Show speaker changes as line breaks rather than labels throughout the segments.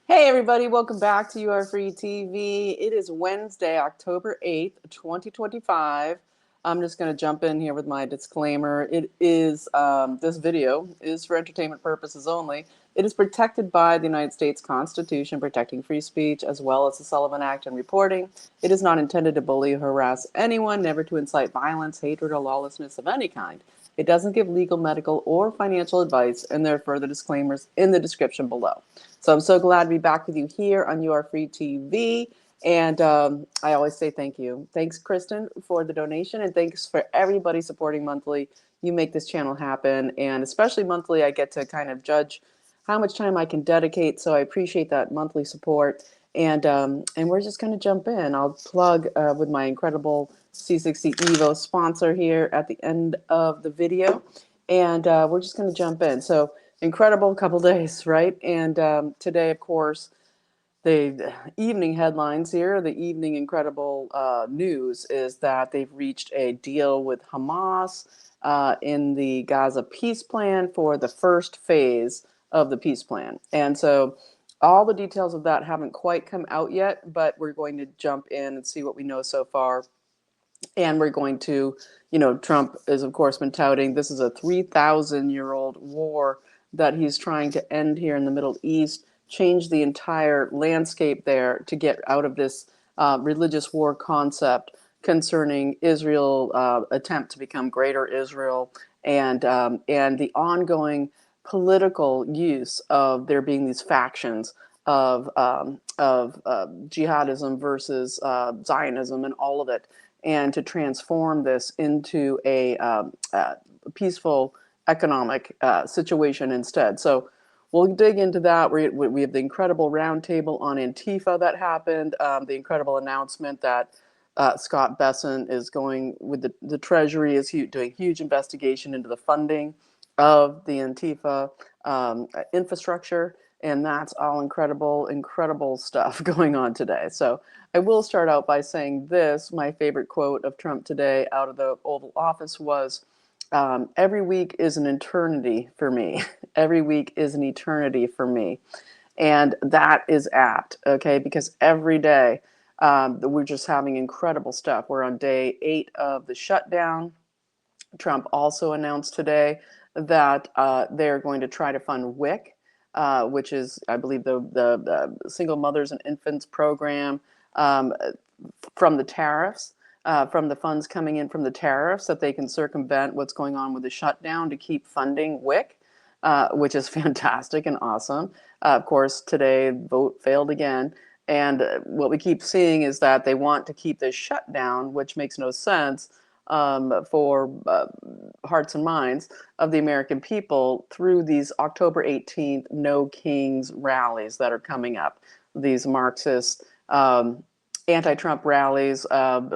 Hey everybody, welcome back to You Are Free TV. It is Wednesday, October 8th, 2025. I'm just going to jump in here with my disclaimer. This video is for entertainment purposes only. It is protected by the United States Constitution, protecting free speech, as well as the Sullivan Act and reporting. It is not intended to bully or harass anyone, never to incite violence, hatred, or lawlessness of any kind. It doesn't give legal, medical, or financial advice, and there are further disclaimers in the description below. So I'm so glad to be back with you here on You Are Free TV. And I always say thank you. Thanks, Kristen, for the donation. And thanks for everybody supporting monthly. You make this channel happen. And especially monthly, I get to kind of judge how much time I can dedicate. So I appreciate that monthly support. And we're just going to jump in. I'll plug with my incredible C60 Evo sponsor here at the end of the video. And we're just going to jump in. So incredible couple days, right? And today, of course, the evening headlines here, the evening incredible news is that they've reached a deal with Hamas in the Gaza peace plan for the first phase of the peace plan. And so all the details of that haven't quite come out yet, but we're going to jump in and see what we know so far. And we're going to, Trump has, of course, been touting this is a 3,000-year-old war that he's trying to end here in the Middle East, change the entire landscape there to get out of this religious war concept concerning Israel attempt to become greater Israel and the ongoing political use of there being these factions of jihadism versus Zionism and all of it, and to transform this into a peaceful economic situation instead. So we'll dig into that. We have the incredible roundtable on Antifa that happened, the incredible announcement that Scott Bessent is going with the Treasury is doing huge investigation into the funding of the Antifa infrastructure. And that's all incredible stuff going on today. So I will start out by saying this. My favorite quote of Trump today out of the Oval Office was, every week is an eternity for me. Every week is an eternity for me. And that is apt, okay? Because every day we're just having incredible stuff. We're on day 8 of the shutdown. Trump also announced today that they're going to try to fund WIC, which is, I believe, the Single Mothers and Infants program, from the tariffs, from the funds coming in from the tariffs, that they can circumvent what's going on with the shutdown to keep funding WIC, which is fantastic and awesome. Of course, today, vote failed again. And what we keep seeing is that they want to keep this shutdown, which makes no sense for hearts and minds of the American people through these October 18th No Kings rallies that are coming up. These Marxist anti-Trump rallies,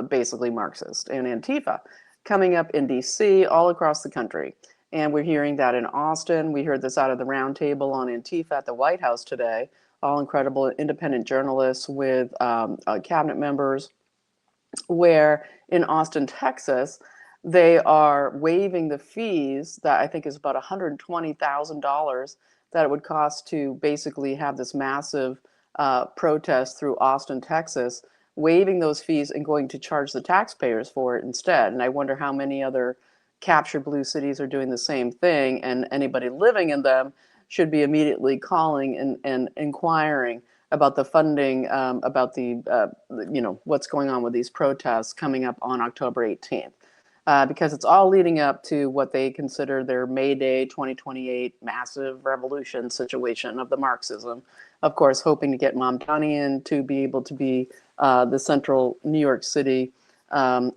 basically Marxist and Antifa, coming up in DC, all across the country. And we're hearing that in Austin. We heard this out of the roundtable on Antifa at the White House today. All incredible independent journalists with cabinet members, where in Austin, Texas, they are waiving the fees that I think is about $120,000 that it would cost to basically have this massive protest through Austin, Texas, waiving those fees and going to charge the taxpayers for it instead. And I wonder how many other captured blue cities are doing the same thing, and anybody living in them should be immediately calling and inquiring about the funding, about the, what's going on with these protests coming up on October 18th. Because it's all leading up to what they consider their May Day 2028 massive revolution situation of the Marxism. Of course, hoping to get Mamdani in to be able to be the central New York City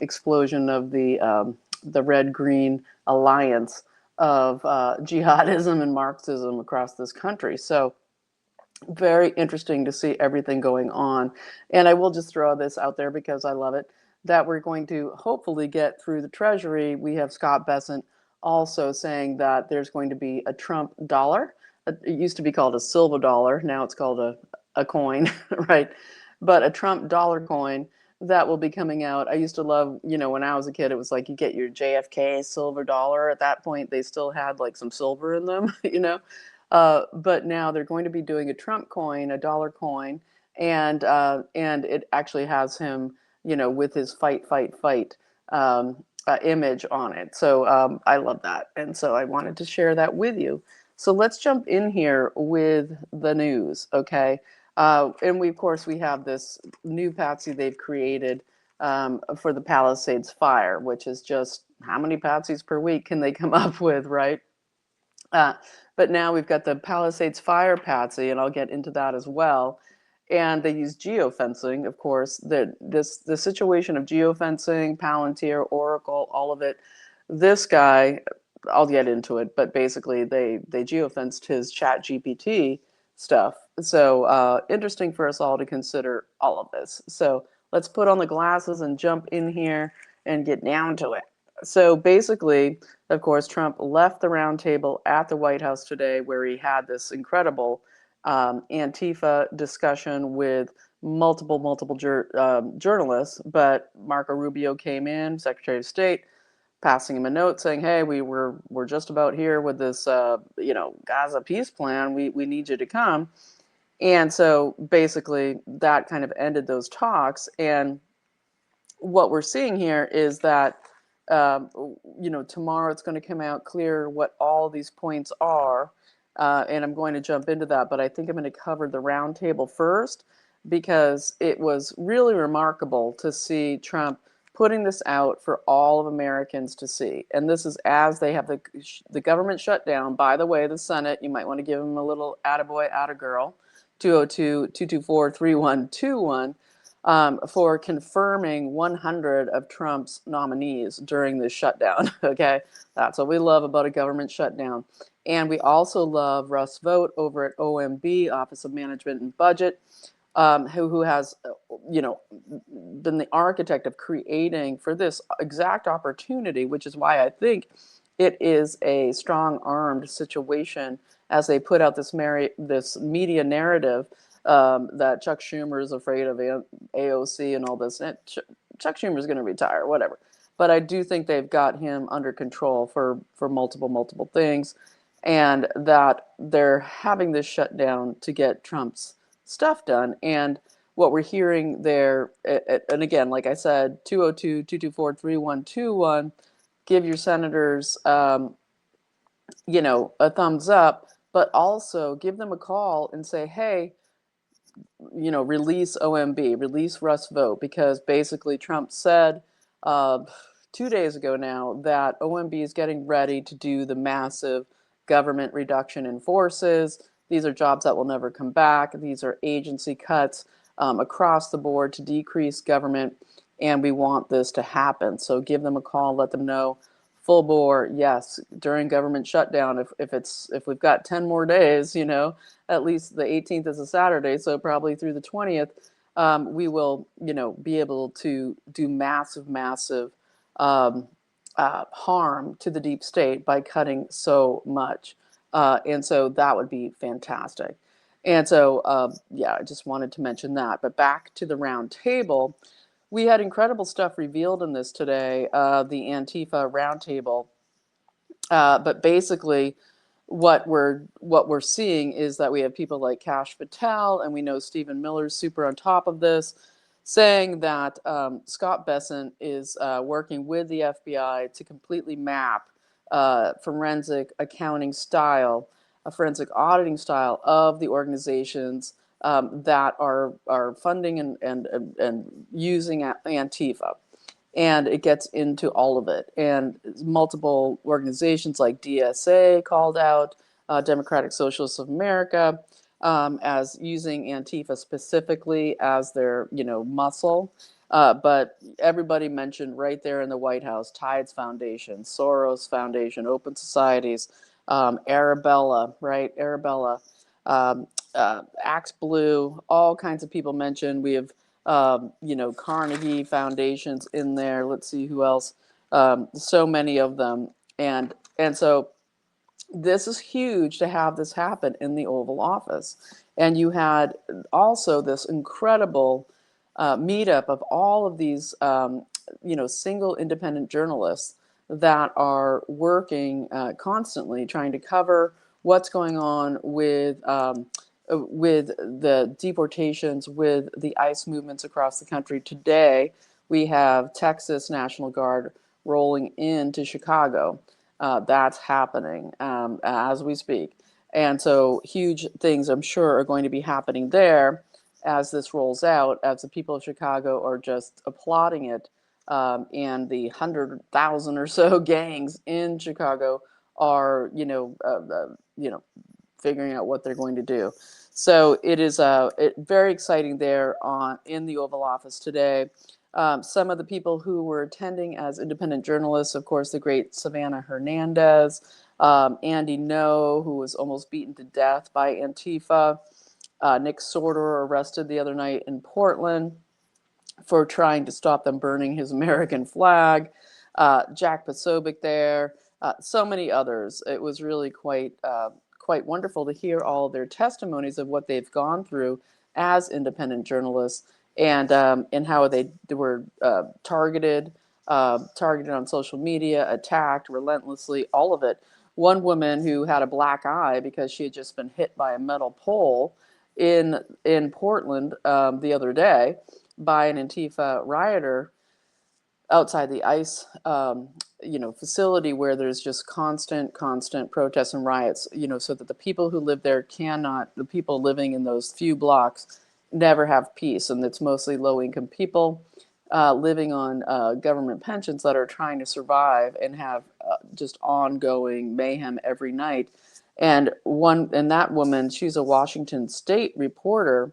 explosion of the red-green alliance of jihadism and Marxism across this country. So very interesting to see everything going on. And I will just throw this out there because I love it, that we're going to hopefully get through the Treasury. We have Scott Bessent also saying that there's going to be a Trump dollar. It used to be called a silver dollar. Now it's called a coin, right? But a Trump dollar coin that will be coming out. I used to love, when I was a kid, it was like you get your JFK silver dollar. At that point, they still had like some silver in them, But now they're going to be doing a Trump coin, a dollar coin, and it actually has him, with his fight, fight, fight image on it. So I love that, and so I wanted to share that with you. So let's jump in here with the news, okay? And of course, we have this new Patsy they've created for the Palisades Fire, which is just how many Patsies per week can they come up with, right? Uh, but now we've got the Palisades Fire Patsy, and I'll get into that as well. And they use geofencing, of course. The situation of geofencing, Palantir, Oracle, all of it. This guy, I'll get into it, but basically they geofenced his Chat GPT stuff. So interesting for us all to consider all of this. So let's put on the glasses and jump in here and get down to it. So basically, of course, Trump left the roundtable at the White House today, where he had this incredible Antifa discussion with multiple journalists. But Marco Rubio came in, Secretary of State, passing him a note saying, "Hey, we're just about here with this, Gaza peace plan. We need you to come." And so basically, that kind of ended those talks. And what we're seeing here is that tomorrow it's going to come out clear what all these points are, and I'm going to jump into that. But I think I'm going to cover the roundtable first, because it was really remarkable to see Trump putting this out for all of Americans to see. And this is as they have the government shutdown. By the way, the Senate, you might want to give them a little attaboy, attagirl, 202-224-3121. For confirming 100 of Trump's nominees during this shutdown. Okay, that's what we love about a government shutdown. And we also love Russ Vought over at OMB, Office of Management and Budget, who has, been the architect of creating for this exact opportunity, which is why I think it is a strong-armed situation as they put out this media narrative that Chuck Schumer is afraid of AOC and all this. And Chuck Schumer is going to retire, whatever. But I do think they've got him under control for multiple things, and that they're having this shutdown to get Trump's stuff done. And what we're hearing there, and again, like I said, 202-224-3121, give your senators, a thumbs up, but also give them a call and say, hey, release OMB, release Russ Vought, because basically Trump said 2 days ago now that OMB is getting ready to do the massive government reduction in forces. These are jobs that will never come back. These are agency cuts across the board to decrease government, and we want this to happen. So give them a call, let them know full bore, yes, during government shutdown, if we've got 10 more days, at least the 18th is a Saturday, so probably through the 20th, we will, be able to do massive harm to the deep state by cutting so much. And so that would be fantastic. And so, I just wanted to mention that. But back to the round table, we had incredible stuff revealed in this today, the Antifa Round-table. But basically, what we're seeing is that we have people like Kash Patel, and we know Stephen Miller's super on top of this, saying that Scott Bessent is working with the FBI to completely map forensic accounting style, a forensic auditing style of the organizations that are funding and using Antifa. And it gets into all of it. And multiple organizations like DSA called out Democratic Socialists of America as using Antifa specifically as their, muscle. But everybody mentioned right there in the White House, Tides Foundation, Soros Foundation, Open Societies, Arabella, right? Arabella, Axe Blue, all kinds of people mentioned. We have Carnegie foundations in there. Let's see who else. So many of them, and so this is huge to have this happen in the Oval Office. And you had also this incredible meetup of all of these, single independent journalists that are working constantly trying to cover what's going on with the deportations, with the ICE movements across the country. Today, we have Texas National Guard rolling into Chicago. That's happening as we speak. And so huge things, I'm sure, are going to be happening there as this rolls out, as the people of Chicago are just applauding it. And the 100,000 or so gangs in Chicago are, figuring out what they're going to do. So it is very exciting there in the Oval Office today. Some of the people who were attending as independent journalists, of course, the great Savannah Hernandez, Andy No, who was almost beaten to death by Antifa, Nick Sorter, arrested the other night in Portland for trying to stop them burning his American flag, Jack Posobiec there, so many others. It was really quite wonderful to hear all their testimonies of what they've gone through as independent journalists, and how they were targeted on social media, attacked relentlessly, all of it. One woman who had a black eye because she had just been hit by a metal pole in Portland the other day by an Antifa rioter outside the ICE facility, where there's just constant protests and riots, so that the people who live there the people living in those few blocks never have peace. And it's mostly low income people living on government pensions that are trying to survive and have just ongoing mayhem every night. And that woman, she's a Washington State reporter,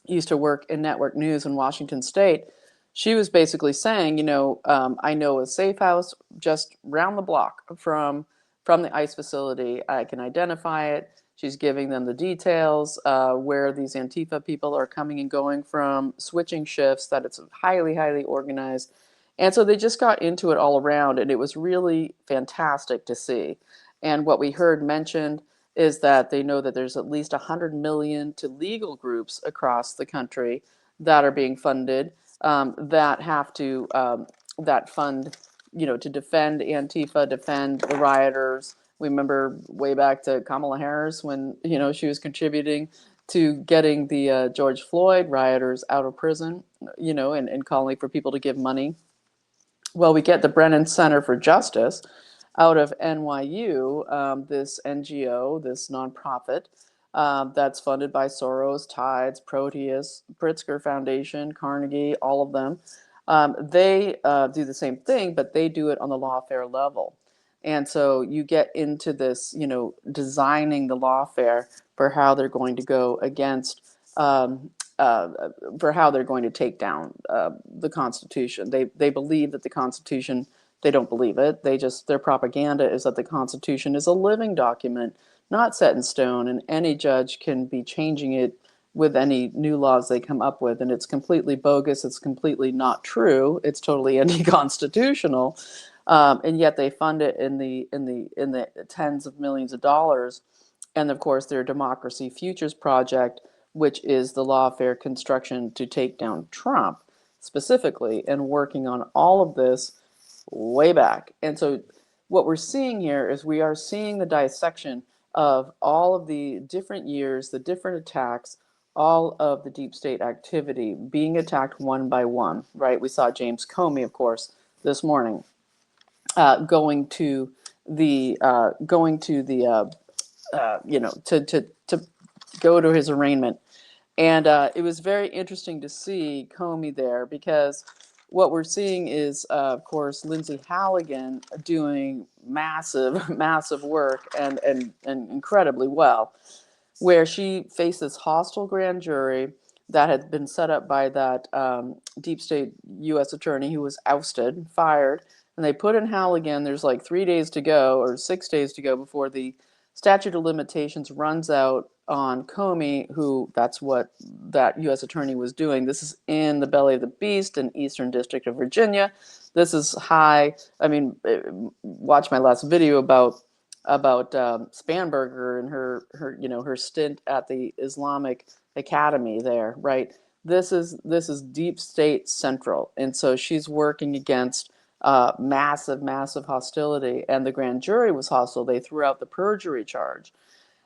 used to work in network news in Washington State. She was basically saying, I know a safe house just round the block from the ICE facility. I can identify it. She's giving them the details where these Antifa people are coming and going from, switching shifts, that it's highly, highly organized. And so they just got into it all around, and it was really fantastic to see. And what we heard mentioned is that they know that there's at least 100 million to legal groups across the country that are being funded, that have to that fund, to defend Antifa, defend the rioters. We remember way back to Kamala Harris when she was contributing to getting the George Floyd rioters out of prison, and calling for people to give money. Well, we get the Brennan Center for Justice out of NYU, this NGO, this nonprofit that's funded by Soros, Tides, Proteus, Pritzker Foundation, Carnegie, all of them. They do the same thing, but they do it on the lawfare level. And so you get into this, designing the lawfare for how they're going to go against, for how they're going to take down the Constitution. They believe that the Constitution, they don't believe it. Their propaganda is that the Constitution is a living document, not set in stone, and any judge can be changing it with any new laws they come up with. And it's completely bogus. It's completely not true. It's totally anti-constitutional. And yet they fund it in the tens of millions of dollars. And of course, their Democracy Futures Project, which is the lawfare construction to take down Trump specifically, and working on all of this way back. And so what we're seeing here is we are seeing the dissection of all of the different years, the different attacks, all of the deep state activity being attacked one by one, right? We saw James Comey, of course, this morning, going to the to go to his arraignment. And it was very interesting to see Comey there, because what we're seeing is, of course, Lindsay Halligan doing massive, massive work, and incredibly well, where she faced this hostile grand jury that had been set up by that deep state U.S. attorney who was ousted, fired, and they put in Halligan. There's like 3 days to go, or 6 days to go, before the statute of limitations runs out on Comey, who that's what that U.S. attorney was doing. This is in the belly of the beast in Eastern District of Virginia. This is high. I mean, watch my last video about Spanberger and her stint at the Islamic Academy there, right? This is deep state central, and so she's working against massive hostility, and the grand jury was hostile. They threw out the perjury charge.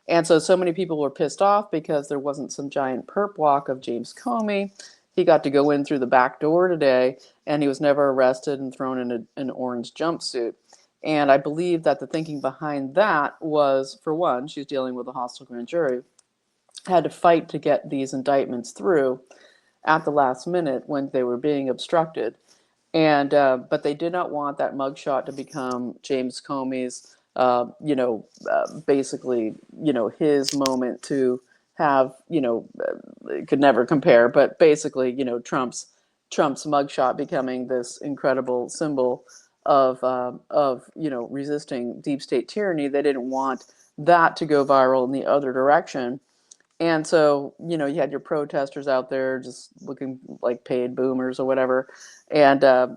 And so many people were pissed off because there wasn't some giant perp walk of James Comey. He got to go in through the back door today, and he was never arrested and thrown in an orange jumpsuit. And I believe that the thinking behind that was, for one, she's dealing with a hostile grand jury, had to fight to get these indictments through at the last minute when they were being obstructed. And but they did not want that mugshot to become James Comey's, basically, his moment to have, it could never compare, but basically, Trump's mugshot becoming this incredible symbol of resisting deep state tyranny. They didn't want that to go viral in the other direction. And so, you had your protesters out there just looking like paid boomers or whatever. And I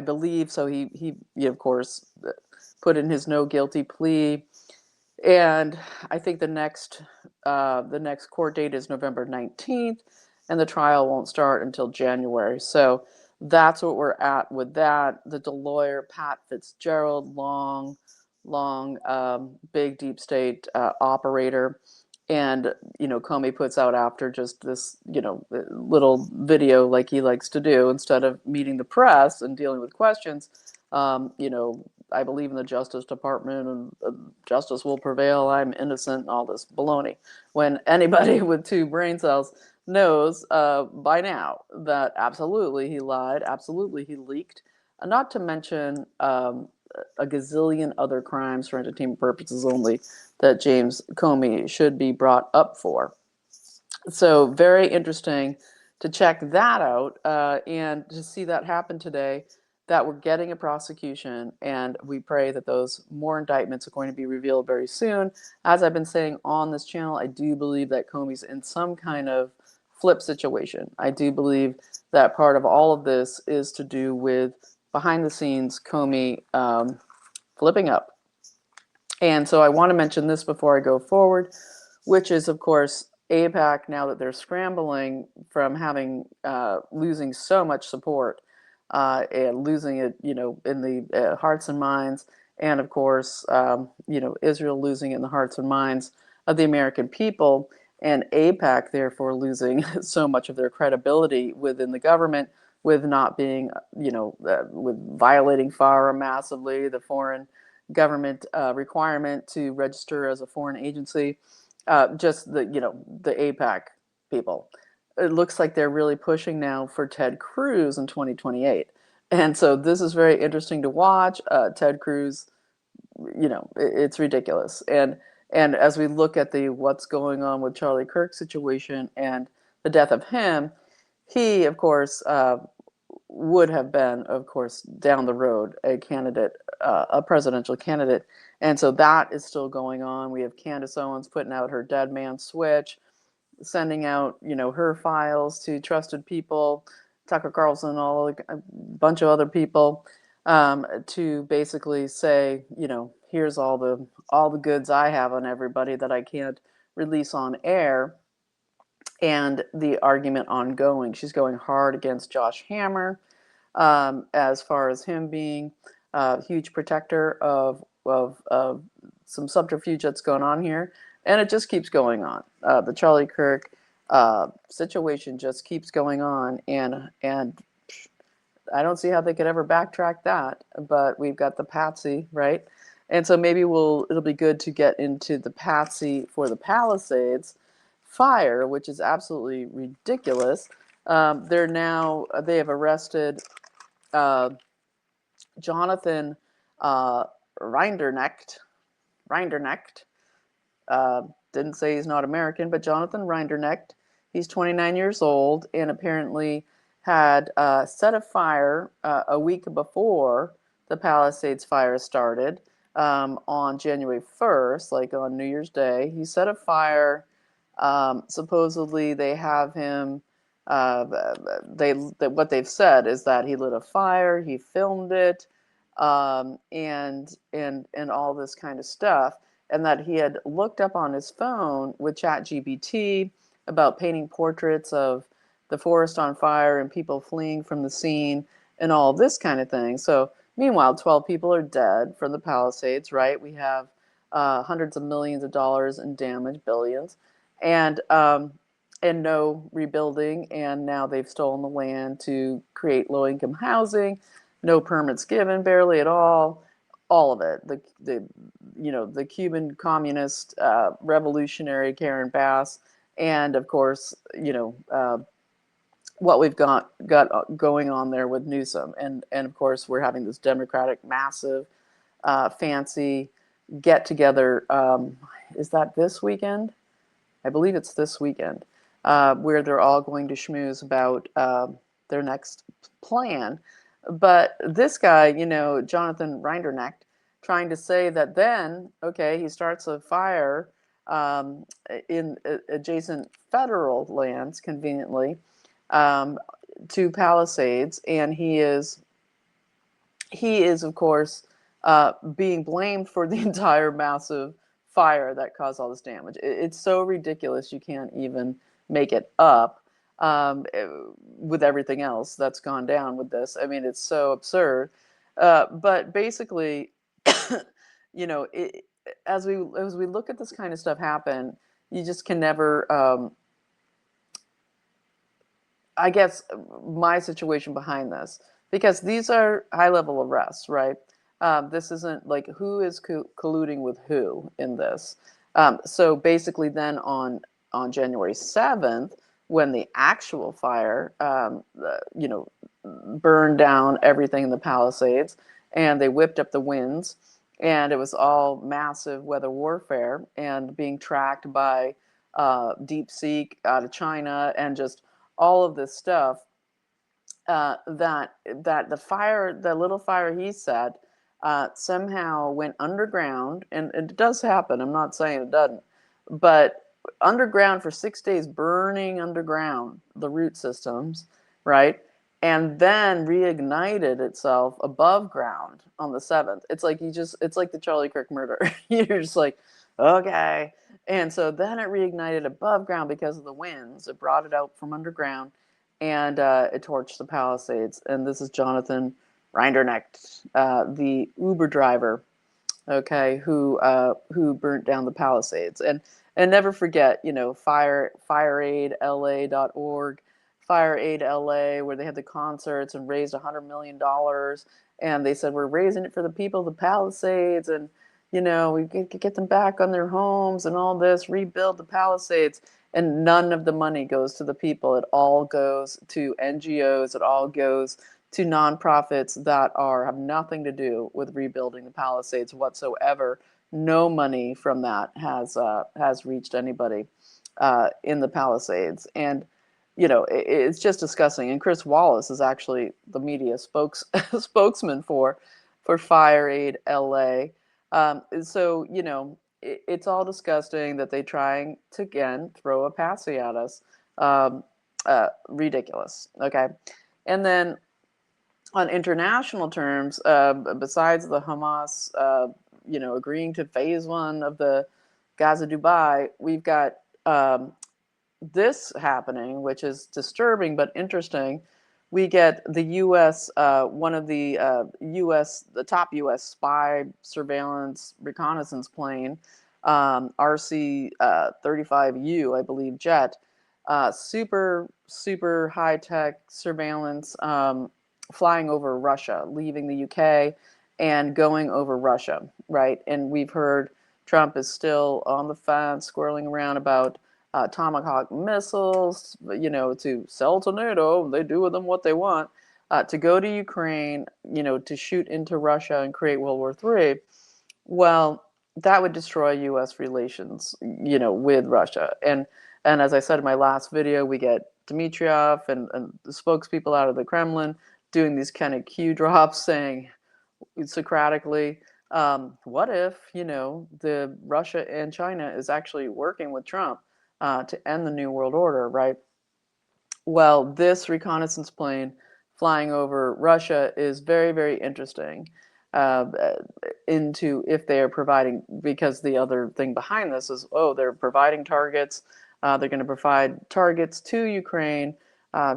believe so. He of course put in his no guilty plea. And I think the next court date is November 19th, and the trial won't start until January. So that's what we're at with that. The lawyer, Pat Fitzgerald, long, big deep state operator. And, Comey puts out after just this, little video like he likes to do, instead of meeting the press and dealing with questions, I believe in the Justice Department and justice will prevail. I'm innocent and all this baloney. When anybody with two brain cells knows by now that absolutely he lied, absolutely he leaked, not to mention a gazillion other crimes for entertainment purposes only that James Comey should be brought up for. So very interesting to check that out and to see that happen today, that we're getting a prosecution, and we pray that those more indictments are going to be revealed very soon. As I've been saying on this channel, I do believe that Comey's in some kind of flip situation. I do believe that part of all of this is to do with behind the scenes Comey flipping up. And so I want to mention this before I go forward, which is, of course, AIPAC, now that they're scrambling from having losing so much support and losing it, in the hearts and minds, and of course, Israel losing it in the hearts and minds of the American people, and AIPAC therefore losing so much of their credibility within the government, with not being, with violating FARA massively, the foreign government requirement to register as a foreign agency. Just the AIPAC people. It looks like they're really pushing now for Ted Cruz in 2028. And so this is very interesting to watch. Ted Cruz, it's ridiculous. And as we look at what's going on with Charlie Kirk's situation and the death of him, he, of course, would have been, of course, down the road, a candidate, a presidential candidate. And so that is still going on. We have Candace Owens putting out her dead man switch, sending out, her files to trusted people, Tucker Carlson, a bunch of other people, to basically say, here's all the goods I have on everybody that I can't release on air. And the argument ongoing. She's going hard against Josh Hammer, as far as him being a huge protector of some subterfuge that's going on here. And it just keeps going on. The Charlie Kirk situation just keeps going on. And I don't see how they could ever backtrack that. But we've got the Patsy, right? And so maybe it'll be good to get into the Patsy for the Palisades Fire, which is absolutely ridiculous. They have arrested Jonathan Reinderknecht. Didn't say he's not American, but Jonathan Reinderknecht. He's 29 years old and apparently had set a fire a week before the Palisades Fire started on January 1st, like on New Year's Day. He set a fire. Supposedly they have him, what they've said is that he lit a fire, he filmed it, and all this kind of stuff, and that he had looked up on his phone with ChatGPT about painting portraits of the forest on fire and people fleeing from the scene, and all this kind of thing. So meanwhile, 12 people are dead from the Palisades, right? We have hundreds of millions of dollars in damage, billions, and no rebuilding. And now they've stolen the land to create low-income housing. No permits given, barely at all of it. The Cuban communist revolutionary Karen Bass, and of course, what we've got going on there with Newsom, and of course we're having this Democratic massive fancy get together. Is that this weekend? I believe it's this weekend, where they're all going to schmooze about their next plan. But this guy, Jonathan Reinderknecht, trying to say that then, okay, he starts a fire in adjacent federal lands, conveniently, to Palisades, and he is, of course, being blamed for the entire massive fire that caused all this damage. It's so ridiculous you can't even make it up, with everything else that's gone down with this. I mean, it's so absurd. But basically, as we look at this kind of stuff happen, you just can never. I guess my situation behind this, because these are high level arrests, right? This isn't like who is colluding with who in this. So basically, then on January 7th, when the actual fire, burned down everything in the Palisades, and they whipped up the winds, and it was all massive weather warfare and being tracked by Deep Seek out of China, and just all of this stuff, that the little fire he said, somehow went underground, and it does happen. I'm not saying it doesn't, but underground for 6 days, burning underground the root systems, right? And then reignited itself above ground on the 7th. It's like it's like the Charlie Kirk murder. You're just like, okay. And so then it reignited above ground because of the winds. It brought it out from underground, and it torched the Palisades. And this is Jonathan Reinderknecht, the Uber driver, okay, who burnt down the Palisades. And never forget, fireaidla.org, Fire Aid LA, where they had the concerts and raised $100 million, and they said we're raising it for the people of the Palisades, and we could get them back on their homes and all this, rebuild the Palisades. And none of the money goes to the people. It all goes to NGOs. It all goes to nonprofits that have nothing to do with rebuilding the Palisades whatsoever. No money from that has reached anybody in the Palisades, and it's just disgusting. And Chris Wallace is actually the media spokesman for Fire Aid LA. So it's all disgusting that they trying to again throw a Patsy at us. Ridiculous. Okay, and then on international terms, besides the Hamas, agreeing to phase 1 of the Gaza Dubai, we've got this happening, which is disturbing but interesting. We get the U.S., one of the the top U.S. spy surveillance reconnaissance plane, RC-35U, I believe, jet, super, super high-tech surveillance, flying over Russia, leaving the UK and going over Russia, right? And we've heard Trump is still on the fence, squirreling around about Tomahawk missiles, to sell to NATO. They do with them what they want. To go to Ukraine, to shoot into Russia and create World War III. Well, that would destroy U.S. relations, with Russia. And as I said in my last video, we get Dmitriev and the spokespeople out of the Kremlin doing these kind of cue drops, saying Socratically, what if, the Russia and China is actually working with Trump to end the New World Order, right? Well, this reconnaissance plane flying over Russia is very, very interesting, into if they are providing, because the other thing behind this is, they're providing targets. They're going to provide targets to Ukraine,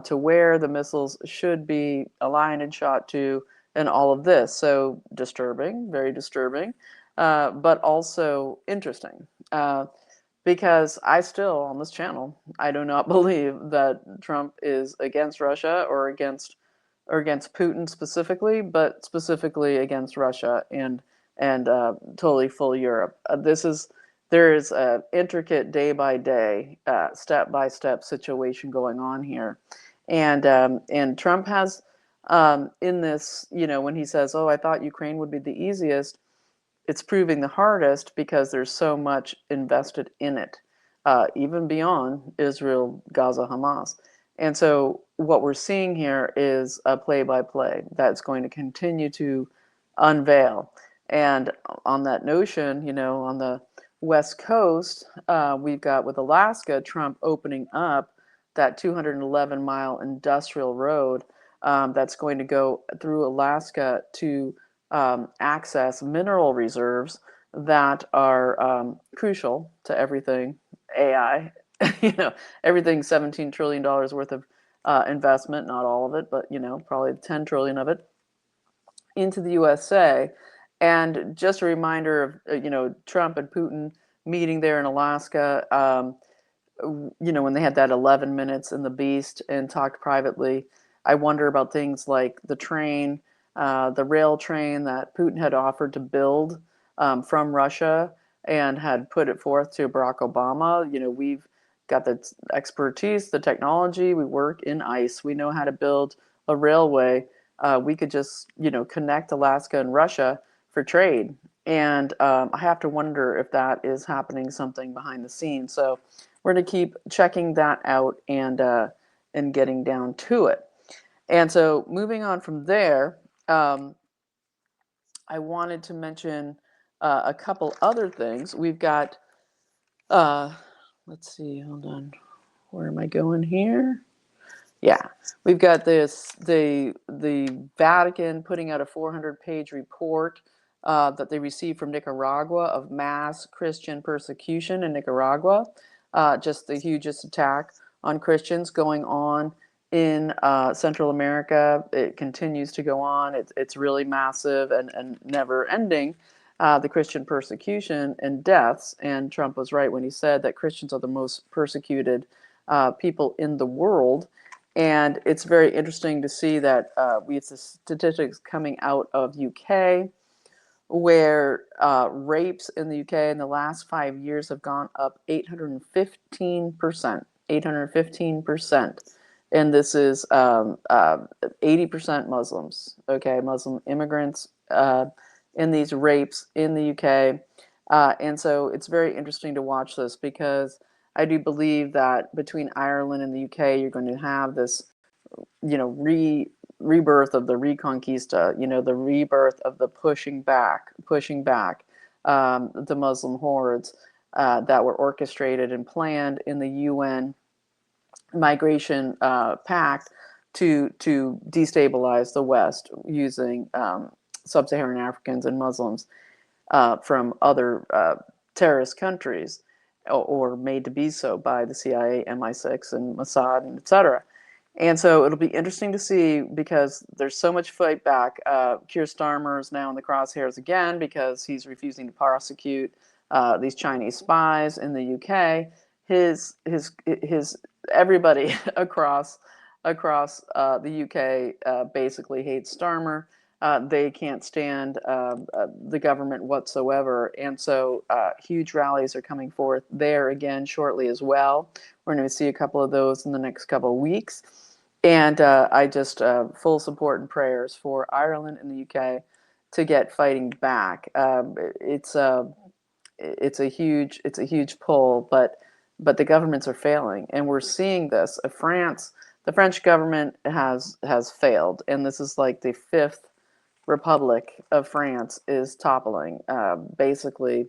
to where the missiles should be aligned and shot to, and all of this. So disturbing, very disturbing, but also interesting. Because I still, on this channel, I do not believe that Trump is against Russia or against Putin specifically, but specifically against Russia and totally full Europe. There is an intricate day by day, step by step situation going on here, and Trump has in this, when he says, "Oh, I thought Ukraine would be the easiest," it's proving the hardest because there's so much invested in it, even beyond Israel, Gaza, Hamas. And so what we're seeing here is a play-by-play that's going to continue to unveil. And on that notion, on the West Coast, we've got with Alaska, Trump opening up that 211-mile industrial road that's going to go through Alaska to access mineral reserves that are crucial to everything AI. Everything $17 trillion worth of investment, not all of it, but probably 10 trillion of it into the USA. And just a reminder of Trump and Putin meeting there in Alaska. When they had that 11 minutes in the Beast and talked privately. I wonder about things like the train, the rail train that Putin had offered to build from Russia and had put it forth to Barack Obama. We've got the expertise, the technology. We work in ice. We know how to build a railway. We could just, connect Alaska and Russia for trade. And I have to wonder if that is happening something behind the scenes. So we're going to keep checking that out and getting down to it. And so moving on from there, I wanted to mention a couple other things. We've got, let's see, hold on. Where am I going here? Yeah, we've got the Vatican putting out a 400-page report that they received from Nicaragua of mass Christian persecution in Nicaragua. Just the hugest attack on Christians going on in Central America. It continues to go on. It's really massive and never ending, the Christian persecution and deaths. And Trump was right when he said that Christians are the most persecuted people in the world. And it's very interesting to see that we have the statistics coming out of UK, where rapes in the UK in the last 5 years have gone up 815%. 815%. And this is 80% Muslims, okay, Muslim immigrants in these rapes in the UK. And so it's very interesting to watch this because I do believe that between Ireland and the UK, you're going to have this, rebirth of the Reconquista, the rebirth of the pushing back the Muslim hordes that were orchestrated and planned in the UN migration pact to destabilize the West using sub-Saharan Africans and Muslims from other terrorist countries, or made to be so by the CIA, MI6, and Mossad, and etc. And so it'll be interesting to see because there's so much fight back. Keir Starmer is now in the crosshairs again because he's refusing to prosecute these Chinese spies in the UK. His everybody across the UK basically hates Starmer. They can't stand the government whatsoever. And so huge rallies are coming forth there again shortly as well. We're going to see a couple of those in the next couple of weeks. And I just full support and prayers for Ireland and the UK to get fighting back. It's a huge pull, but the governments are failing, and we're seeing this. The French government has failed, and this is like the fifth Republic of France is toppling. Basically,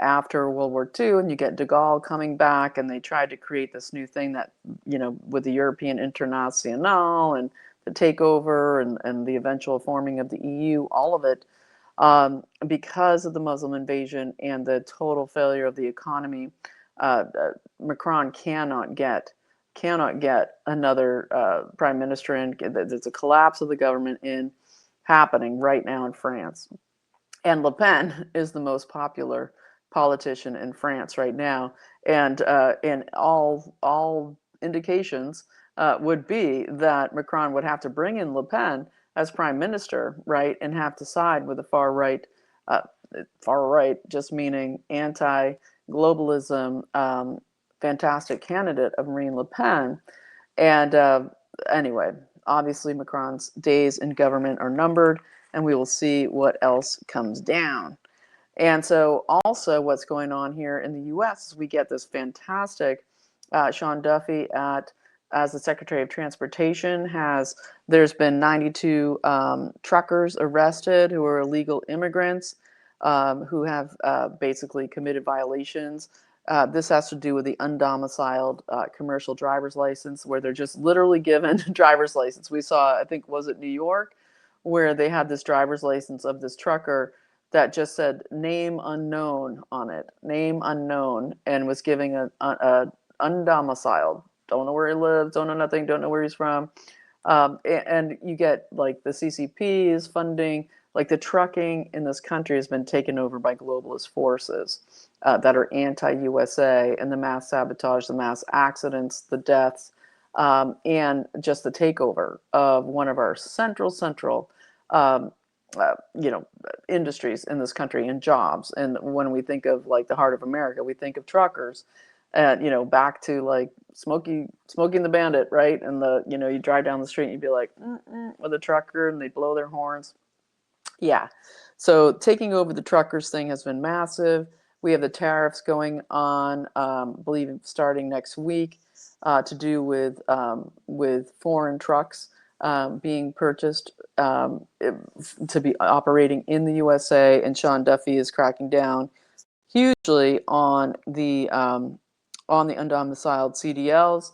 after World War II, and you get de Gaulle coming back, and they tried to create this new thing that, with the European International and the takeover and the eventual forming of the EU, all of it, because of the Muslim invasion and the total failure of the economy, Macron cannot get cannot get another prime minister in. There's a collapse of the government happening right now in France. And Le Pen is the most popular politician in France right now, and all indications would be that Macron would have to bring in Le Pen as prime minister, right, and have to side with the far right. Far right, just meaning anti-globalism, fantastic candidate of Marine Le Pen. And anyway, obviously Macron's days in government are numbered, and we will see what else comes down. And so also what's going on here in the U.S. is we get this fantastic Sean Duffy as the Secretary of Transportation there's been 92 truckers arrested who are illegal immigrants who have basically committed violations. This has to do with the undomiciled commercial driver's license, where they're just literally given driver's license. We saw, I think, was it New York, where they had this driver's license of this trucker that just said name unknown on it, name unknown, and was giving a undomiciled, don't know where he lives, don't know nothing, don't know where he's from. And you get like the CCP is funding, like the trucking in this country has been taken over by globalist forces that are anti-USA, and the mass sabotage, the mass accidents, the deaths, and just the takeover of one of our central industries in this country and jobs. And when we think of like the heart of America, we think of truckers. And back to like Smokey the Bandit, right? And you drive down the street and you'd be like, with a trucker, and they blow their horns. Yeah. So taking over the truckers thing has been massive. We have the tariffs going on, believe starting next week, to do with foreign trucks being purchased to be operating in the USA, and Sean Duffy is cracking down hugely on the undomiciled CDLs.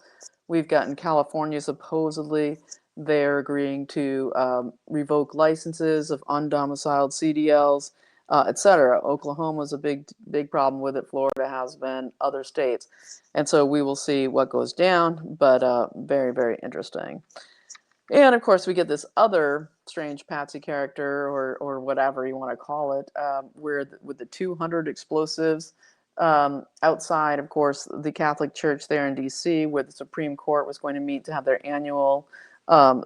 We've gotten California, supposedly they're agreeing to revoke licenses of undomiciled CDLs, etc. Oklahoma's a big problem with it. Florida has been, other states. And so we will see what goes down, but very, very interesting. And of course, we get this other strange Patsy character, or whatever you want to call it, where with the 200 explosives outside, of course, the Catholic Church there in D.C., where the Supreme Court was going to meet to have their annual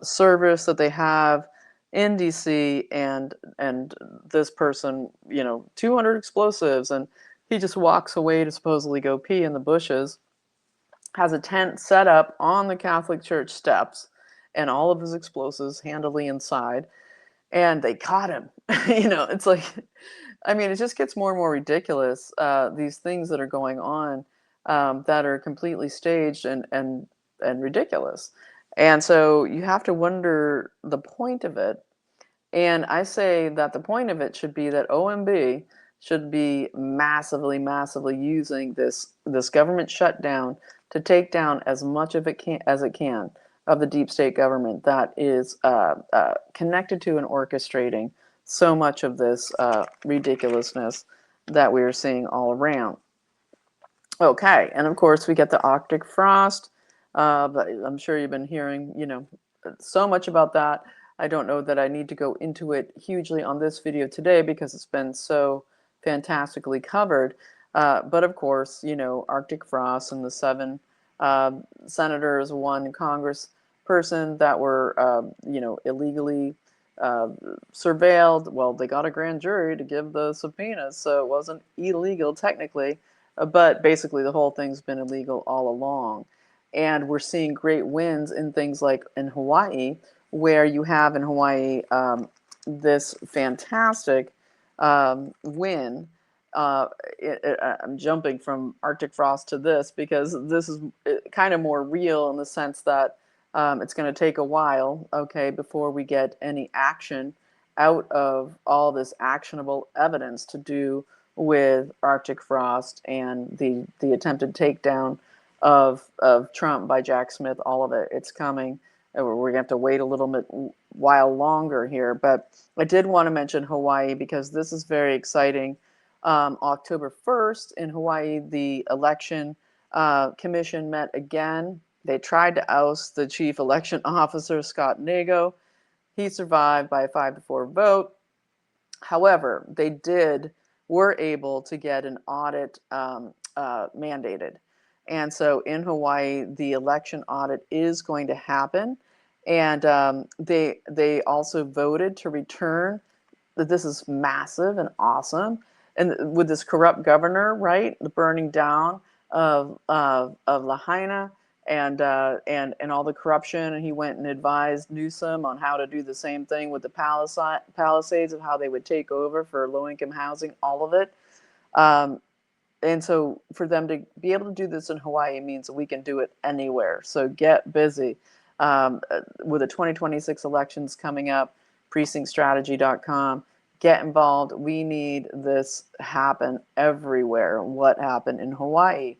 service that they have in D.C. And this person, 200 explosives, and he just walks away to supposedly go pee in the bushes, has a tent set up on the Catholic Church steps, and all of his explosives handily inside, and they caught him. It's like, I mean, it just gets more and more ridiculous, these things that are going on that are completely staged and ridiculous. And so you have to wonder the point of it. And I say that the point of it should be that OMB should be massively using this government shutdown to take down as much of it as it can of the deep state government that is connected to and orchestrating so much of this ridiculousness that we are seeing all around. Okay, and of course we get the Arctic frost. But I'm sure you've been hearing, so much about that. I don't know that I need to go into it hugely on this video today because it's been so fantastically covered. But of course, Arctic frost and the 7 senators, 1 congressperson that were, illegally surveilled. Well, they got a grand jury to give the subpoenas, so it wasn't illegal technically, but basically the whole thing's been illegal all along. And we're seeing great wins in things like in Hawaii, where you have in Hawaii this fantastic win. I'm jumping from Arctic frost to this because this is kind of more real in the sense that it's going to take a while, okay, before we get any action out of all this actionable evidence to do with Arctic frost and the attempted takedown of Trump by Jack Smith. All of it, it's coming. We're going to have to wait a little bit while longer here. But I did want to mention Hawaii because this is very exciting. October 1st in Hawaii, the election commission met again They tried to oust the chief election officer, Scott Nago. He survived by a 5-4 vote. However, they were able to get an audit mandated. And so in Hawaii, the election audit is going to happen. And they also voted to return. That this is massive and awesome. And with this corrupt governor, right, the burning down of Lahaina and all the corruption, and he went and advised Newsom on how to do the same thing with the Palisades, of how they would take over for low-income housing, all of it. And so for them to be able to do this in Hawaii means that we can do it anywhere. So get busy. With the 2026 elections coming up, precinctstrategy.com. Get involved. We need this happen everywhere. What happened in Hawaii,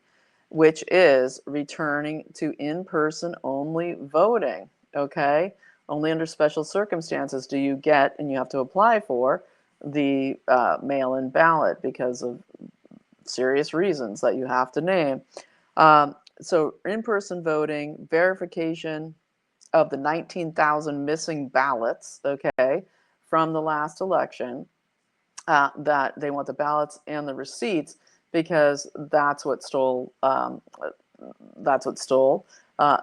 which is returning to in-person only voting, okay? Only under special circumstances do you get, and you have to apply for, the mail-in ballot because of serious reasons that you have to name. So in-person voting, verification of the 19,000 missing ballots, okay, from the last election, that they want the ballots and the receipts because that's what stole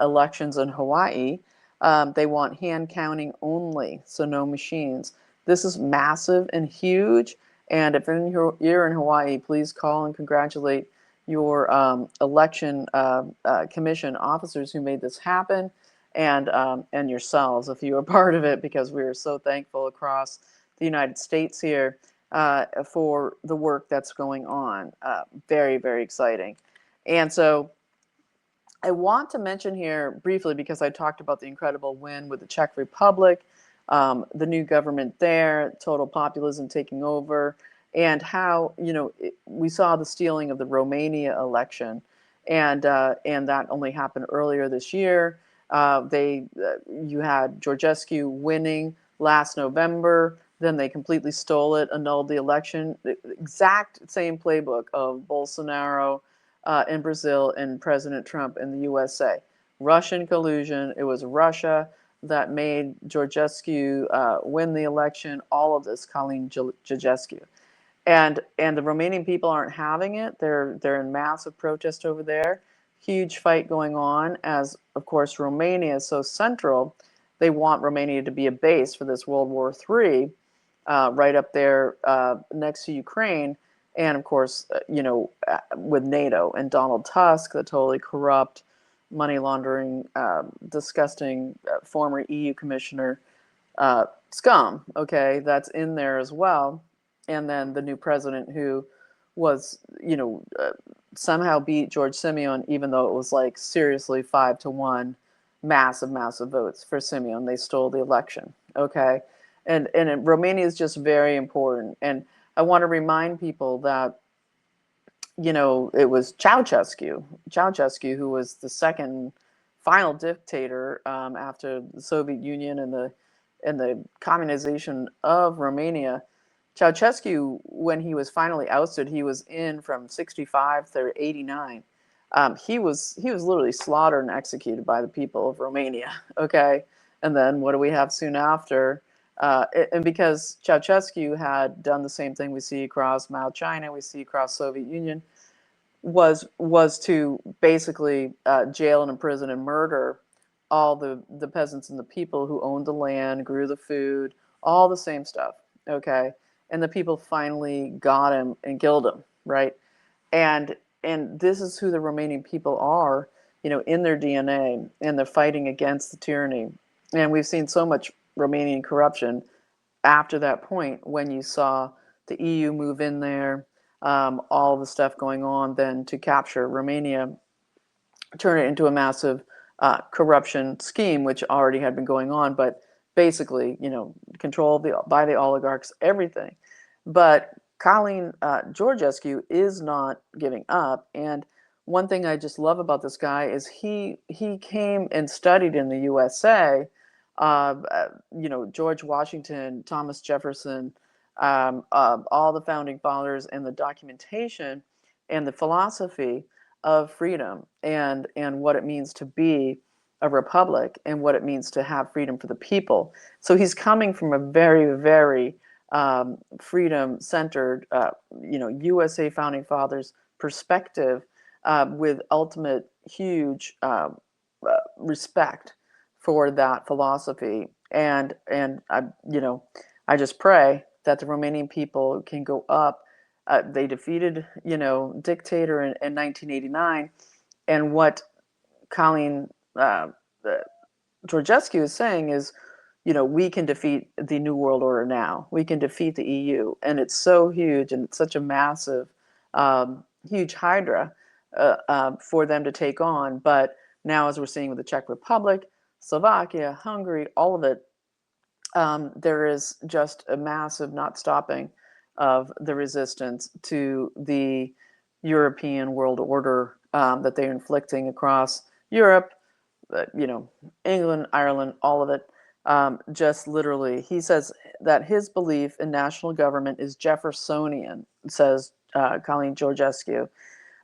elections in Hawaii. They want hand counting only, so no machines. This is massive and huge. And if you're in Hawaii, please call and congratulate your election commission officers who made this happen, and yourselves if you were part of it, because we are so thankful across the United States here for the work that's going on. Very, very exciting. And so I want to mention here briefly, because I talked about the incredible win with the Czech Republic, the new government there, total populism taking over, and how, we saw the stealing of the Romania election, and that only happened earlier this year. You had Georgescu winning last November, then they completely stole it, annulled the election. The exact same playbook of Bolsonaro in Brazil and President Trump in the USA. Russian collusion. It was Russia that made Georgescu win the election. All of this, Colleen Georgescu. And the Romanian people aren't having it. They're in massive protest over there. Huge fight going on, as of course Romania is so central. They want Romania to be a base for this World War III, right up there next to Ukraine. And of course, with NATO and Donald Tusk, the totally corrupt, money laundering, disgusting former EU commissioner scum, okay, that's in there as well. And then the new president who was, somehow beat George Simeon, even though it was like seriously 5-1, massive votes for Simeon. They stole the election, okay? And Romania is just very important. And I want to remind people that, it was Ceausescu, who was the second final dictator after the Soviet Union and the communization of Romania. Ceausescu, when he was finally ousted, he was in from 65 to 89. He was literally slaughtered and executed by the people of Romania. Okay, and then what do we have soon after? And because Ceausescu had done the same thing we see across Mao China, we see across Soviet Union, was to basically jail and imprison and murder all the peasants and the people who owned the land, grew the food, all the same stuff. Okay, and the people finally got him and killed him, right? And this is who the Romanian people are, in their DNA, and they're fighting against the tyranny. And we've seen so much Romanian corruption after that point, when you saw the EU move in there, all the stuff going on then to capture Romania, turn it into a massive corruption scheme, which already had been going on, but basically, controlled by the oligarchs, everything. But Colleen Georgescu is not giving up. And one thing I just love about this guy is he came and studied in the USA. George Washington, Thomas Jefferson, all the founding fathers, and the documentation and the philosophy of freedom and what it means to be a republic and what it means to have freedom for the people. So he's coming from a very, very freedom-centered, USA founding fathers perspective, with ultimate huge respect for that philosophy. And I just pray that the Romanian people can go up. They defeated, dictator in 1989, and what Colleen Georgescu is saying is, we can defeat the New World Order now. We can defeat the EU, and it's so huge, and it's such a massive, huge hydra for them to take on. But now, as we're seeing with the Czech Republic, Slovakia, Hungary, all of it, there is just a massive not stopping of the resistance to the European world order that they're inflicting across Europe, England, Ireland, all of it. Just literally, he says that his belief in national government is Jeffersonian, says Colleen Georgescu,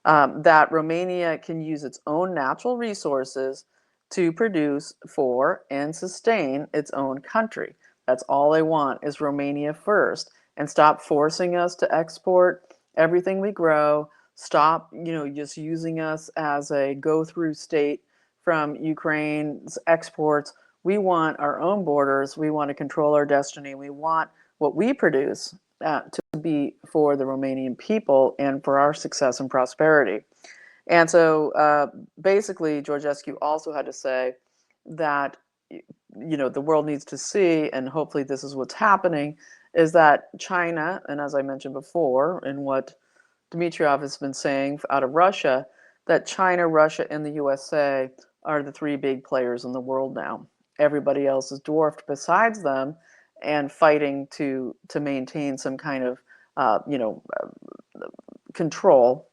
that Romania can use its own natural resources to produce for and sustain its own country. That's all they want is Romania first, and stop forcing us to export everything we grow. Stop, just using us as a go-through state from Ukraine's exports. We want our own borders. We want to control our destiny. We want what we produce to be for the Romanian people and for our success and prosperity. And so basically, Georgescu also had to say that, the world needs to see, and hopefully this is what's happening, is that China, and as I mentioned before, and what Dmitriev has been saying out of Russia, that China, Russia, and the USA are the three big players in the world now. Everybody else is dwarfed besides them and fighting to maintain some kind of, control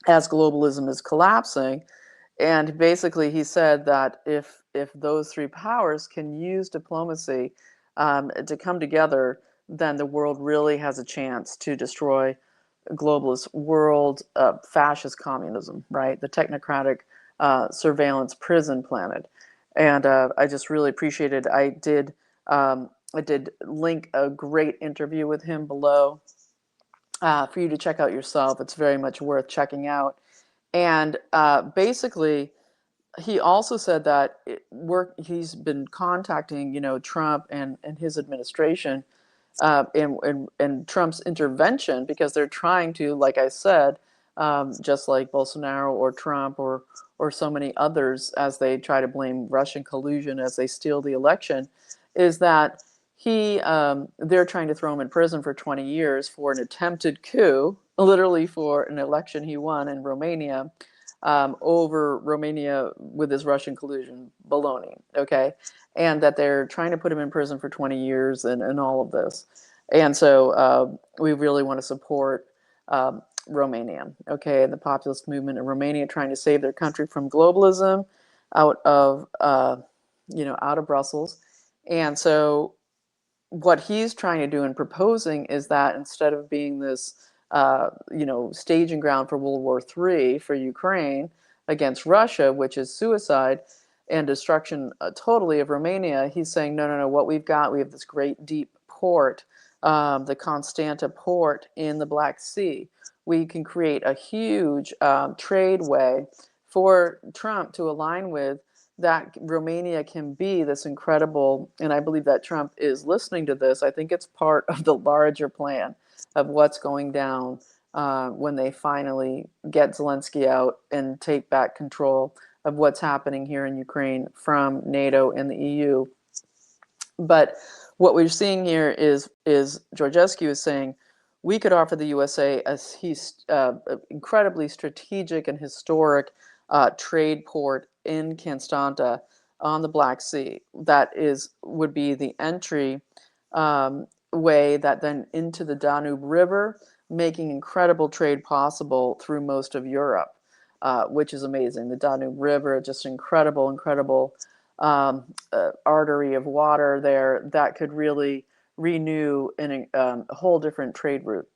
as globalism is collapsing. And basically, he said that if those three powers can use diplomacy to come together, then the world really has a chance to destroy globalist world fascist communism, right? The technocratic surveillance prison planet. And I just really appreciated. I did link a great interview with him below for you to check out yourself. It's very much worth checking out. And basically, he also said that he's been contacting, Trump and his administration, and Trump's intervention, because they're trying to, like I said, just like Bolsonaro or Trump or so many others, as they try to blame Russian collusion as they steal the election, is that they're trying to throw him in prison for 20 years for an attempted coup, literally for an election he won in Romania, over Romania with his Russian collusion baloney, okay? And that they're trying to put him in prison for 20 years and all of this. And so we really want to support Romania, okay, and the populist movement in Romania trying to save their country from globalism out of, out of Brussels. And so what he's trying to do and proposing is that instead of being this, staging ground for World War III for Ukraine against Russia, which is suicide and destruction totally of Romania, he's saying, no, what we've got, we have this great deep port, the Constanta port in the Black Sea. We can create a huge trade way for Trump to align with, that Romania can be this incredible, and I believe that Trump is listening to this. I think it's part of the larger plan of what's going down when they finally get Zelensky out and take back control of what's happening here in Ukraine from NATO and the EU. But what we're seeing here is Georgescu is saying, we could offer the USA a incredibly strategic and historic trade port in Constanta on the Black Sea. That would be the entry way that then into the Danube River, making incredible trade possible through most of Europe, which is amazing. The Danube River, just incredible artery of water there that could really renew a whole different trade route.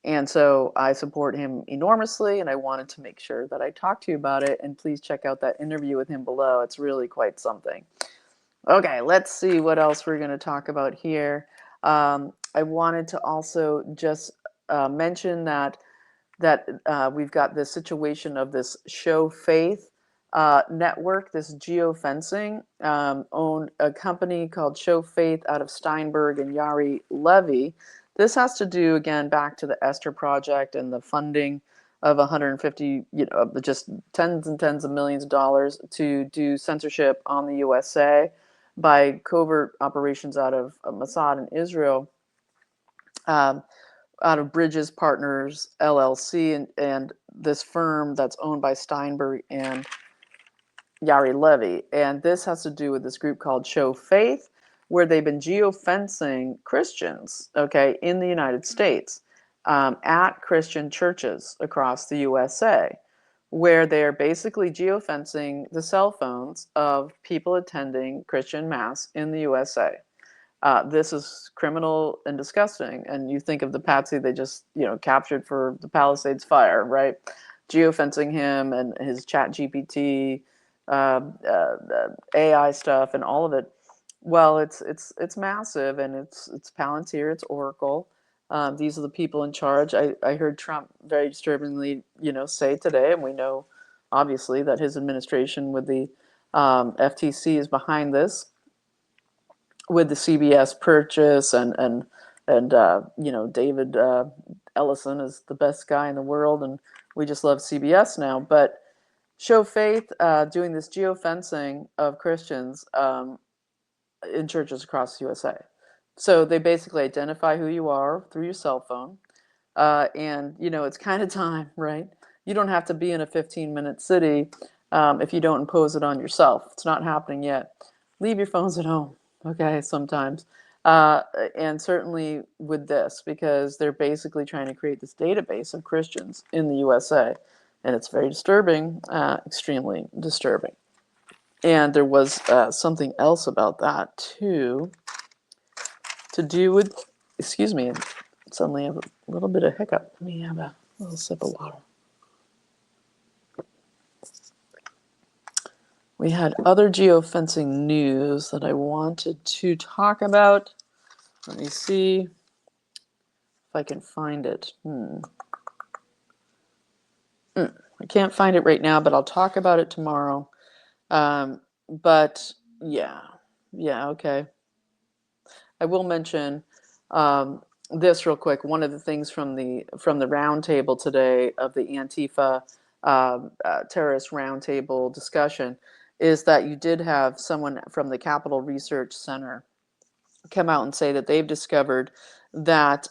And so I support him enormously, and I wanted to make sure that I talked to you about it. And please check out that interview with him below. It's really quite something. Okay, let's see what else we're going to talk about here. I wanted to also just mention that we've got this situation of this Show Faith network, this geofencing, owned a company called Show Faith out of Steinberg and Yari Levy. This has to do, again, back to the Esther Project and the funding of 150, just tens and tens of millions of dollars to do censorship on the USA by covert operations out of Mossad and Israel. Out of Bridges Partners LLC and this firm that's owned by Steinberg and Yari Levy. And this has to do with this group called Show Faith, where they've been geofencing Christians, okay, in the United States, at Christian churches across the USA, where they're basically geofencing the cell phones of people attending Christian Mass in the USA. This is criminal and disgusting. And you think of the Patsy they just, captured for the Palisades Fire, right? Geofencing him and his Chat GPT, AI stuff, and all of it. Well, it's massive, and it's Palantir, it's Oracle. These are the people in charge. I heard Trump very disturbingly, say today, and we know obviously that his administration with the FTC is behind this, with the CBS purchase, and David Ellison is the best guy in the world, and we just love CBS now. But Show Faith doing this geofencing of Christians in churches across the USA. So they basically identify who you are through your cell phone, and it's kind of time, right? You don't have to be in a 15-minute city if you don't impose it on yourself. It's not happening yet. Leave your phones at home. Okay, sometimes. And certainly with this, because they're basically trying to create this database of Christians in the USA. And it's very disturbing, extremely disturbing. And there was something else about that, too, to do with, excuse me, suddenly I have a little bit of hiccup. Let me have a little sip of water. We had other geofencing news that I wanted to talk about. Let me see if I can find it. I can't find it right now, but I'll talk about it tomorrow. But yeah, okay. I will mention this real quick. One of the things from the roundtable today of the Antifa terrorist roundtable discussion is that you did have someone from the Capital Research Center come out and say that they've discovered that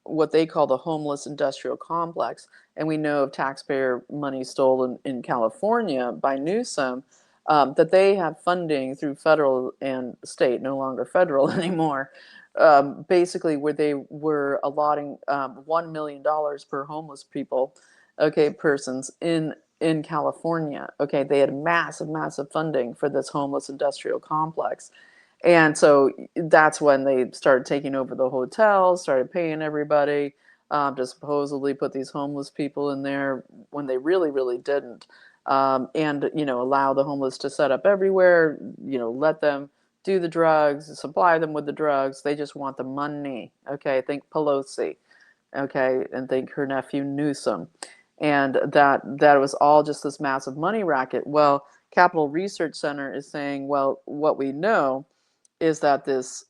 what they call the homeless industrial complex, and we know of taxpayer money stolen in California by Newsom, that they have funding through federal and state, no longer federal anymore, basically where they were allotting $1 million per homeless persons in California. Okay, they had massive funding for this homeless industrial complex. And so that's when they started taking over the hotels, started paying everybody to supposedly put these homeless people in there when they really didn't. And, allow the homeless to set up everywhere, let them do the drugs, supply them with the drugs. They just want the money. Okay, think Pelosi. Okay, and think her nephew Newsom. And that was all just this massive money racket. Well, Capital Research Center is saying, well, what we know is that this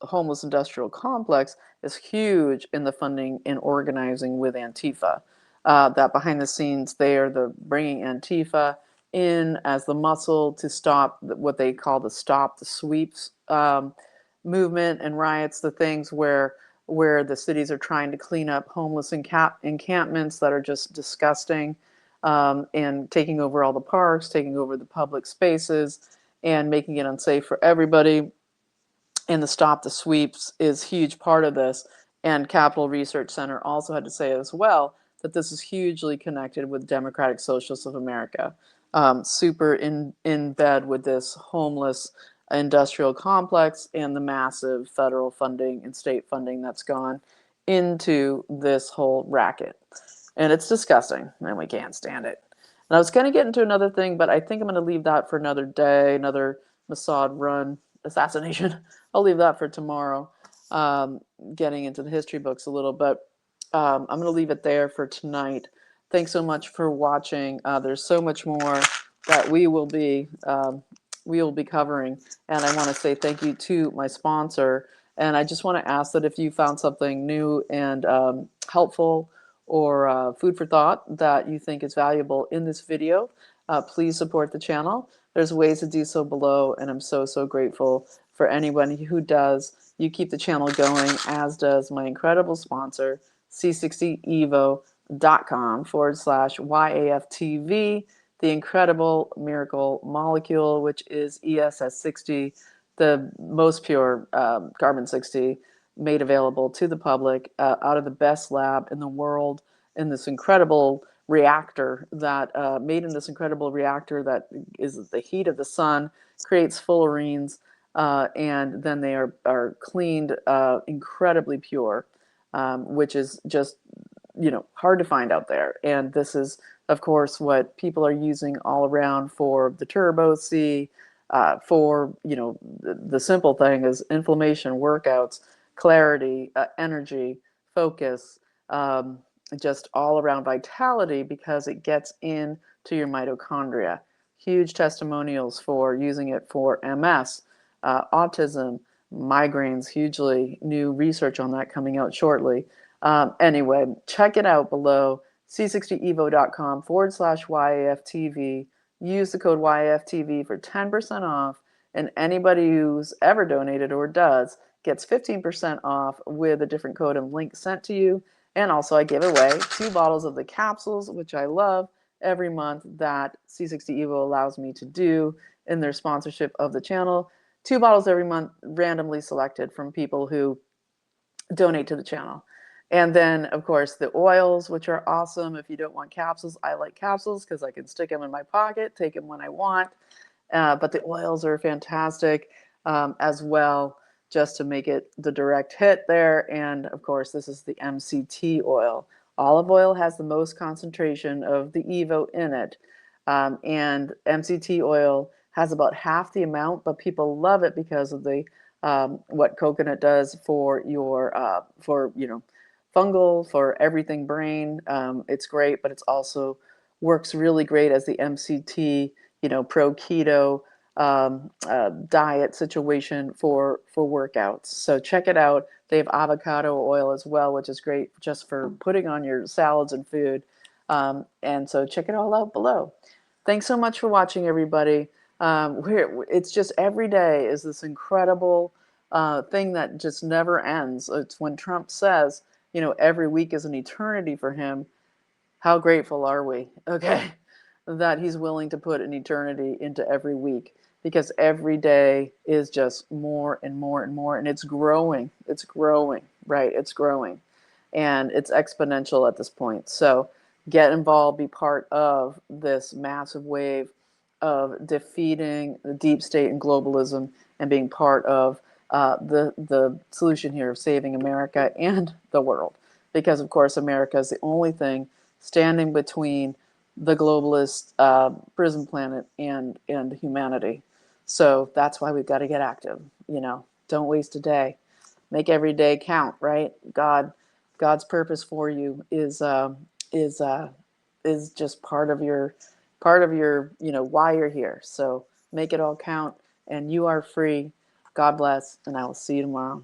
homeless industrial complex is huge in the funding and organizing with Antifa. That behind the scenes, they are bringing Antifa in as the muscle to stop what they call the Stop the Sweeps movement and riots, the things where the cities are trying to clean up homeless encampments that are just disgusting, and taking over all the parks, taking over the public spaces, and making it unsafe for everybody. And the Stop the Sweeps is a huge part of this. And Capital Research Center also had to say as well that this is hugely connected with Democratic Socialists of America, super in bed with this homeless industrial complex and the massive federal funding and state funding that's gone into this whole racket. And it's disgusting, and we can't stand it. And I was going to get into another thing, but I think I'm going to leave that for another day, another Mossad run assassination. I'll leave that for tomorrow, getting into the history books a little, but I'm going to leave it there for tonight. Thanks so much for watching. There's so much more that we will be covering, and I want to say thank you to my sponsor. And I just want to ask that if you found something new and helpful or food for thought that you think is valuable in this video, please support the channel. There's ways to do so below, and I'm so, so grateful for anyone who does. You keep the channel going, as does my incredible sponsor, c60evo.com/YAFTV, the incredible miracle molecule, which is ESS60, the most pure carbon-60 made available to the public out of the best lab in the world, in this incredible reactor that made in this incredible reactor that is the heat of the sun, creates fullerenes, and then they are cleaned incredibly pure, which is just, hard to find out there. And this is, of course, what people are using all around for the Turbo C, for, the simple thing is inflammation, workouts, clarity, energy, focus, just all around vitality, because it gets into your mitochondria. Huge testimonials for using it for MS, autism, migraines, hugely new research on that coming out shortly. Anyway, check it out below, c60evo.com/YAFTV. Use the code YAFTV for 10% off, and anybody who's ever donated or does gets 15% off with a different code and link sent to you. And also I give away 2 bottles of the capsules, which I love, every month, that C60evo allows me to do in their sponsorship of the channel. 2 bottles every month, randomly selected from people who donate to the channel. And then, of course, the oils, which are awesome. If you don't want capsules, I like capsules because I can stick them in my pocket, take them when I want. But the oils are fantastic as well, just to make it the direct hit there. And of course, this is the MCT oil. Olive oil has the most concentration of the Evo in it. And MCT oil has about half the amount, but people love it because of the what coconut does for your fungal, for everything brain. It's great, but it's also works really great as the MCT, pro keto diet situation for workouts. So check it out. They have avocado oil as well, which is great just for putting on your salads and food. And so check it all out below. Thanks so much for watching, everybody. It's just every day is this incredible thing that just never ends. It's when Trump says, every week is an eternity for him. How grateful are we, okay, that he's willing to put an eternity into every week, because every day is just more and more and more, and it's growing, right? It's growing, and it's exponential at this point. So get involved, be part of this massive wave of defeating the deep state and globalism, and being part of the solution here of saving America and the world. Because, of course, America is the only thing standing between the globalist prison planet and humanity. So that's why we've got to get active. Don't waste a day. Make every day count, right? God's purpose for you is just part of your why you're here. So make it all count, and you are free. God bless, and I will see you tomorrow.